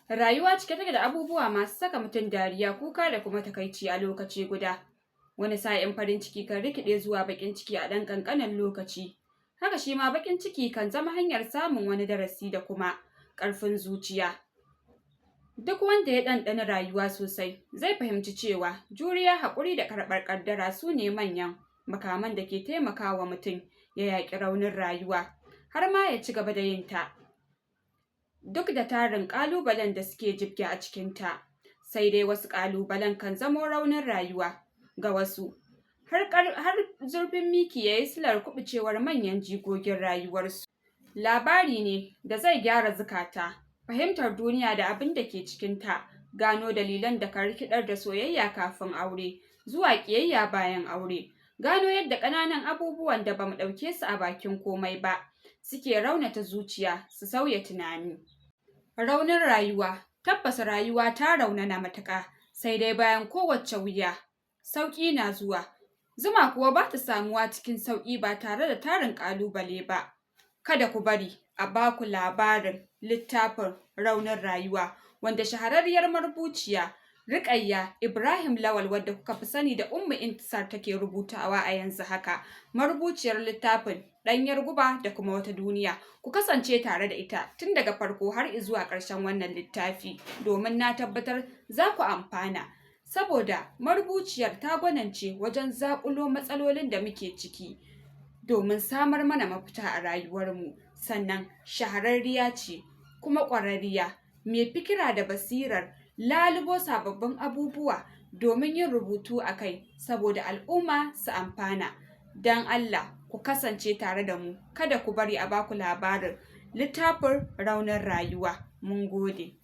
Rayuwa cike take da abubuwa masu saka mutum dariya, kuka da kuma takaici a lokaci guda. Wani sa'in farin ciki kan rikide zuwa baƙin ciki a ɗan ƙanƙanen lokaci. Haka shi ma baƙin ciki kan zama hanyar samun wani darasi da kuma ƙarfin zuciya. Duk wanda ya ɗanɗana rayuwa sosai zai fahimci cewa juriya, haƙuri da karɓar ƙaddara su ne manyan makaman da ke taimakawa mutum ya yaƙi raunin rayuwa har ma ya ci gaba da yin ta. Duk da tarin ƙalubalen da suke jibge a cikinta, sai dai wasu ƙalubalen kan zamo raunin rayuwa ga wasu, har zurfin miki ya yi silar kuɓucewar manyan jigogin rayuwarsu. Labari ne da zai gyara zukata, fahimtar duniya da abin da ke cikinta, gano dalilan da kan rikidar da soyayya kafin aure zuwa ƙiyayya bayan aure, gano yadda ƙananan abubuwan da bamu ɗauke su a bakin komai ba suke raunata zuciya su sauya tunani. Raunin rayuwa, tabbas rayuwa ta raunana matuƙa, sai dai bayan kowace wuya sauƙi na zuwa. Zuma kuwa ba ta samuwa cikin sauƙi ba tare da tarin ƙalubale ba. Kada ku bari a baku labarin littafin Raunin Rayuwa, wanda shahararriyar marubuciya Rukayya Ibrahim Lawal, wadda kuka fi sani da Ummu Intisar, take rubutawa a yanzu haka. Marubuciyar littafin Ɗanyar Guba da kuma Wata Duniya. Ku kasance tare da ita tun daga farko har izuwa ƙarshen wannan littafi, domin na tabbatar za ku amfana. Saboda marubuciyar ta gwanance wajen zaƙulo matsalolin da muke ciki domin samar mana mafita a rayuwarmu. Sannan shahararriya ce kuma ƙwararriya, mai fikira da basirar lalubo sababbin abubuwa domin yin rubutu a kai saboda al'umma su amfana. Don Allah ku kasance tare da mu, kada ku bari a baku labarin littafin Raunin Rayuwa. Mun gode.